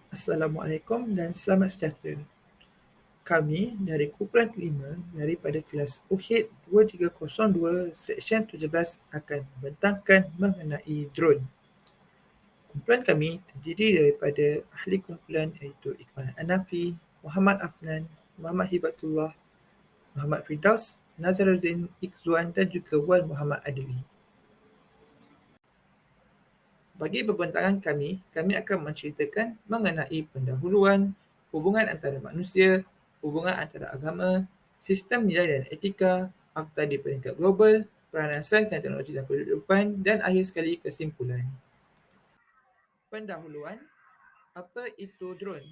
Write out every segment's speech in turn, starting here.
Assalamualaikum dan selamat sejahtera. Kami dari kumpulan kelima daripada kelas UHID 2302 Seksyen 17 akan membentangkan mengenai drone. Kumpulan kami terdiri daripada ahli kumpulan iaitu Iqbal Hanafi, Muhammad Afnan, Muhammad Hibatullah, Muhammad Firdaus, Nazaruddin Ikhzuan dan juga Wan Muhammad Adili. Bagi pembentangan kami akan menceritakan mengenai pendahuluan, hubungan antara manusia, hubungan antara agama, sistem nilai dan etika, akta di peringkat global, peranan sains dan teknologi dalam kehidupan dan akhir sekali kesimpulan. Pendahuluan, apa itu drone?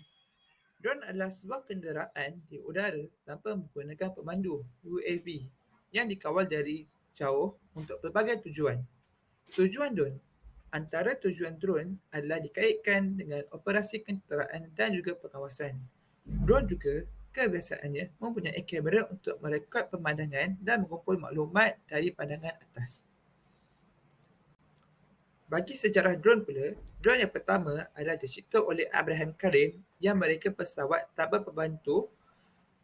Drone adalah sebuah kenderaan di udara tanpa menggunakan pemandu UAV yang dikawal dari jauh untuk pelbagai tujuan. Tujuan drone. Antara tujuan drone adalah dikaitkan dengan operasi kenderaan dan juga pengawasan. Drone juga kebiasaannya mempunyai kamera untuk merekod pemandangan dan mengumpul maklumat dari pandangan atas. Bagi sejarah drone pula, drone yang pertama adalah dicipta oleh Abraham Karim yang mereka pesawat tanpa pembantu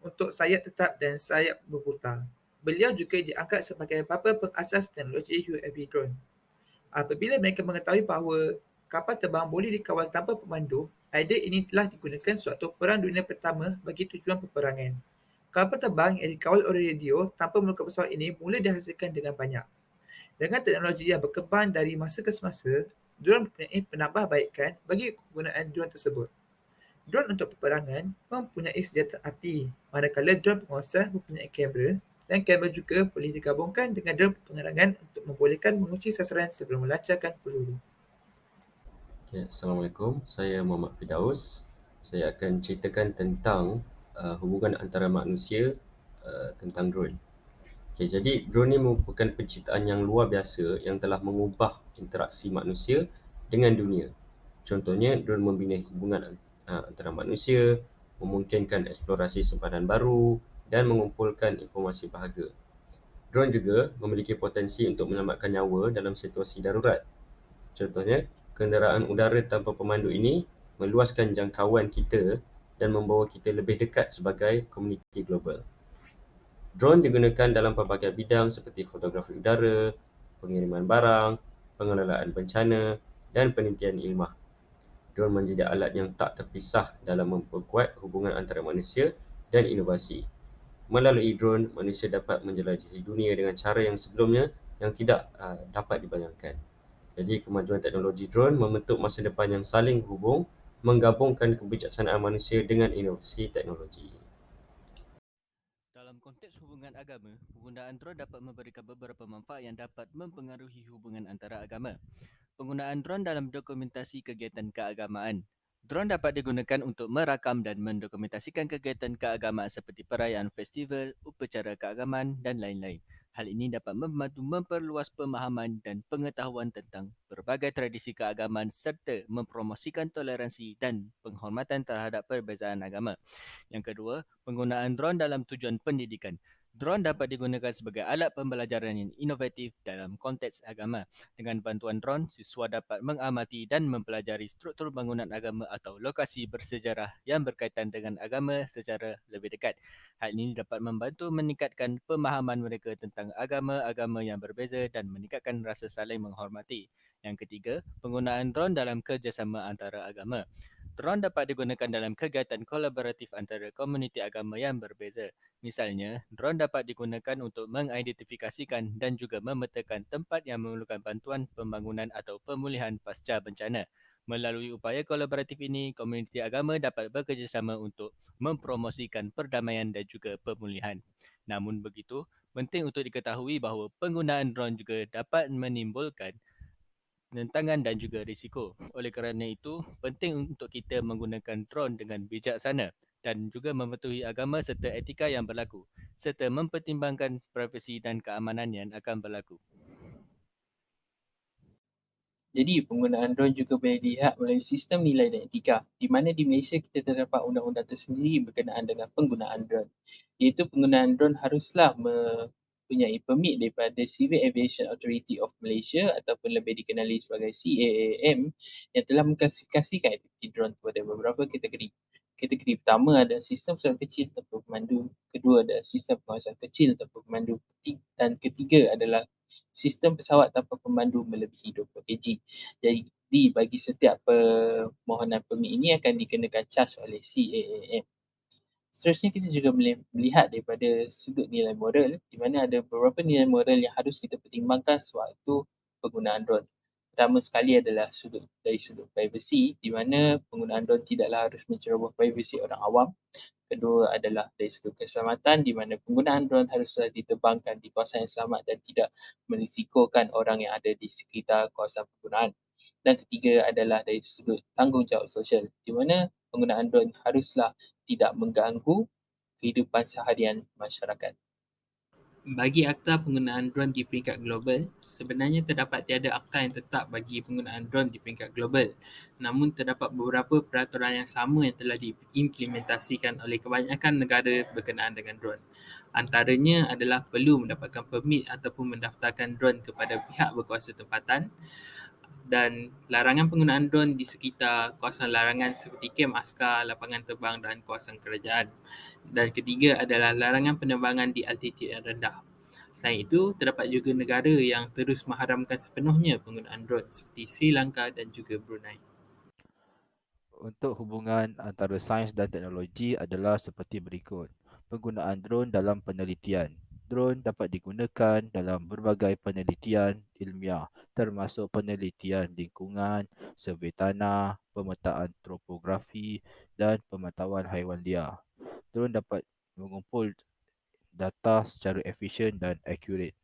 untuk sayap tetap dan sayap berputar. Beliau juga diangkat sebagai bapa pengasas teknologi UAV drone. Apabila mereka mengetahui bahawa kapal terbang boleh dikawal tanpa pemandu, idea ini telah digunakan sewaktu Perang Dunia Pertama bagi tujuan peperangan. Kapal terbang yang dikawal oleh radio tanpa memerlukan pesawat ini mula dihasilkan dengan banyak. Dengan teknologi yang berkembang dari masa ke semasa, drone mempunyai penambahbaikan bagi kegunaan drone tersebut. Drone untuk peperangan mempunyai senjata api, manakala drone penguasaan mempunyai kamera dan kamera juga boleh digabungkan dengan drone penerangan untuk membolehkan mengunci sasaran sebelum melancarkan peluru. Okay, Assalamualaikum. Saya Muhammad Firdaus. Saya akan ceritakan tentang hubungan antara manusia tentang drone. Okay, jadi drone ni merupakan penciptaan yang luar biasa yang telah mengubah interaksi manusia dengan dunia. Contohnya, drone membina hubungan antara manusia, memungkinkan eksplorasi simpanan baru dan mengumpulkan informasi berharga. Drone juga memiliki potensi untuk menyelamatkan nyawa dalam situasi darurat. Contohnya, kenderaan udara tanpa pemandu ini meluaskan jangkauan kita dan membawa kita lebih dekat sebagai komuniti global. Drone digunakan dalam pelbagai bidang seperti fotografi udara, pengiriman barang, pengelolaan bencana dan penelitian ilmiah. Drone menjadi alat yang tak terpisah dalam memperkuat hubungan antara manusia dan inovasi. Melalui drone, manusia dapat menjelajahi dunia dengan cara yang sebelumnya yang tidak dapat dibayangkan. Jadi kemajuan teknologi drone membentuk masa depan yang saling berhubung, menggabungkan kebijaksanaan manusia dengan inovasi teknologi. Dalam konteks hubungan agama, penggunaan drone dapat memberikan beberapa manfaat yang dapat mempengaruhi hubungan antara agama. Penggunaan drone dalam dokumentasi kegiatan keagamaan. Drone dapat digunakan untuk merakam dan mendokumentasikan kegiatan keagamaan seperti perayaan festival, upacara keagamaan dan lain-lain. Hal ini dapat membantu memperluas pemahaman dan pengetahuan tentang berbagai tradisi keagamaan serta mempromosikan toleransi dan penghormatan terhadap perbezaan agama. Yang kedua, penggunaan drone dalam tujuan pendidikan. Drone dapat digunakan sebagai alat pembelajaran yang inovatif dalam konteks agama. Dengan bantuan drone, siswa dapat mengamati dan mempelajari struktur bangunan agama atau lokasi bersejarah yang berkaitan dengan agama secara lebih dekat. Hal ini dapat membantu meningkatkan pemahaman mereka tentang agama-agama yang berbeza dan meningkatkan rasa saling menghormati. Yang ketiga, penggunaan drone dalam kerjasama antara agama. Drone dapat digunakan dalam kegiatan kolaboratif antara komuniti agama yang berbeza. Misalnya, drone dapat digunakan untuk mengidentifikasikan dan juga memetakan tempat yang memerlukan bantuan pembangunan atau pemulihan pasca bencana. Melalui upaya kolaboratif ini, komuniti agama dapat bekerjasama untuk mempromosikan perdamaian dan juga pemulihan. Namun begitu, penting untuk diketahui bahawa penggunaan drone juga dapat menimbulkan tantangan dan juga risiko. Oleh kerana itu, penting untuk kita menggunakan drone dengan bijaksana dan juga mematuhi agama serta etika yang berlaku, serta mempertimbangkan privasi dan keamanan yang akan berlaku. Jadi, penggunaan drone juga boleh dilihat melalui sistem nilai dan etika, di mana di Malaysia kita terdapat undang-undang tersendiri berkenaan dengan penggunaan drone. Iaitu penggunaan drone haruslah mempunyai permit daripada Civil Aviation Authority of Malaysia ataupun lebih dikenali sebagai CAAM yang telah mengklasifikasikan aktiviti drone kepada beberapa kategori. Kategori pertama ada sistem pesawat kecil tanpa pemandu, kedua ada sistem pengawasan kecil tanpa pemandu, dan ketiga adalah sistem pesawat tanpa pemandu melebihi 20 kg. Jadi bagi setiap permohonan permit ini akan dikenakan cas oleh CAAM. Seterusnya kita juga boleh melihat daripada sudut nilai moral di mana ada beberapa nilai moral yang harus kita pertimbangkan sewaktu penggunaan drone. Pertama sekali adalah dari sudut privacy di mana penggunaan drone tidaklah harus menceroboh privasi orang awam. Kedua adalah dari sudut keselamatan di mana penggunaan drone haruslah diterbangkan di kawasan yang selamat dan tidak merisikokan orang yang ada di sekitar kawasan penggunaan. Dan ketiga adalah dari sudut tanggungjawab sosial di mana penggunaan drone haruslah tidak mengganggu kehidupan seharian masyarakat. Bagi akta penggunaan drone di peringkat global, sebenarnya terdapat tiada akta yang tetap bagi penggunaan drone di peringkat global. Namun terdapat beberapa peraturan yang sama yang telah diimplementasikan oleh kebanyakan negara berkenaan dengan drone. Antaranya adalah perlu mendapatkan permit ataupun mendaftarkan drone kepada pihak berkuasa tempatan, dan larangan penggunaan drone di sekitar kawasan larangan seperti kem askar, lapangan terbang dan kawasan kerajaan. Dan ketiga adalah larangan penerbangan di altitude yang rendah. Selain itu, terdapat juga negara yang terus mengharamkan sepenuhnya penggunaan drone seperti Sri Lanka dan juga Brunei. Untuk hubungan antara sains dan teknologi adalah seperti berikut. Penggunaan drone dalam penelitian. Drone dapat digunakan dalam berbagai penelitian ilmiah termasuk penelitian lingkungan, survei tanah, pemetaan topografi dan pemantauan haiwan liar. Drone dapat mengumpul data secara efisien dan akurat.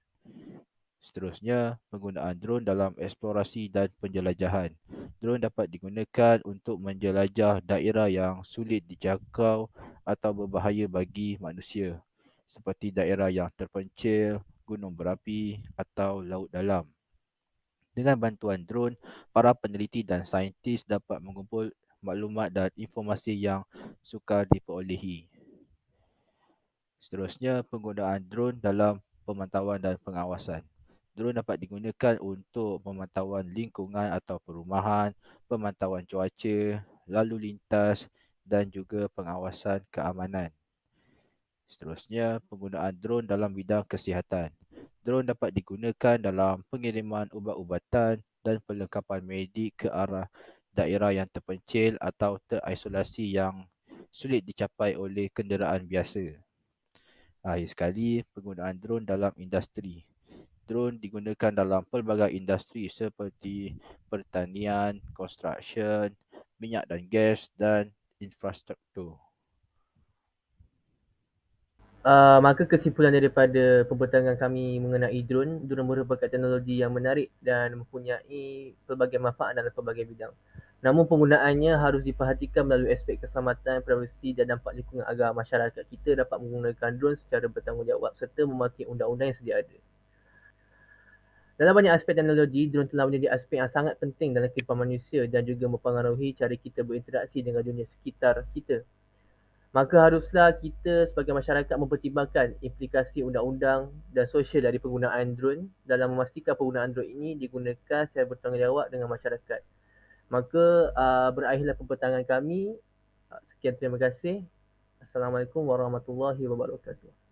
Seterusnya, penggunaan drone dalam eksplorasi dan penjelajahan. Drone dapat digunakan untuk menjelajah daerah yang sulit dijangkau atau berbahaya bagi manusia, seperti daerah yang terpencil, gunung berapi atau laut dalam. Dengan bantuan drone, para peneliti dan saintis dapat mengumpul maklumat dan informasi yang sukar diperolehi. Seterusnya, penggunaan drone dalam pemantauan dan pengawasan. Drone dapat digunakan untuk pemantauan lingkungan atau perumahan, pemantauan cuaca, lalu lintas dan juga pengawasan keamanan. Seterusnya, penggunaan drone dalam bidang kesihatan. Drone dapat digunakan dalam pengiriman ubat-ubatan dan perlengkapan medik ke arah daerah yang terpencil atau terisolasi yang sulit dicapai oleh kenderaan biasa. Akhir sekali, penggunaan drone dalam industri. Drone digunakan dalam pelbagai industri seperti pertanian, construction, minyak dan gas dan infrastruktur. Maka kesimpulan daripada pembincangan kami mengenai drone merupakan teknologi yang menarik dan mempunyai pelbagai manfaat dalam pelbagai bidang. Namun penggunaannya harus diperhatikan melalui aspek keselamatan, privasi dan dampak lingkungan agar masyarakat kita dapat menggunakan drone secara bertanggungjawab serta mematuhi undang-undang yang sedia ada. Dalam banyak aspek teknologi, drone telah menjadi aspek yang sangat penting dalam kehidupan manusia dan juga mempengaruhi cara kita berinteraksi dengan dunia sekitar kita. Maka haruslah kita sebagai masyarakat mempertimbangkan implikasi undang-undang dan sosial dari penggunaan drone dalam memastikan penggunaan drone ini digunakan secara bertanggungjawab dengan masyarakat. Maka berakhirlah pembincangan kami. Sekian, terima kasih. Assalamualaikum warahmatullahi wabarakatuh.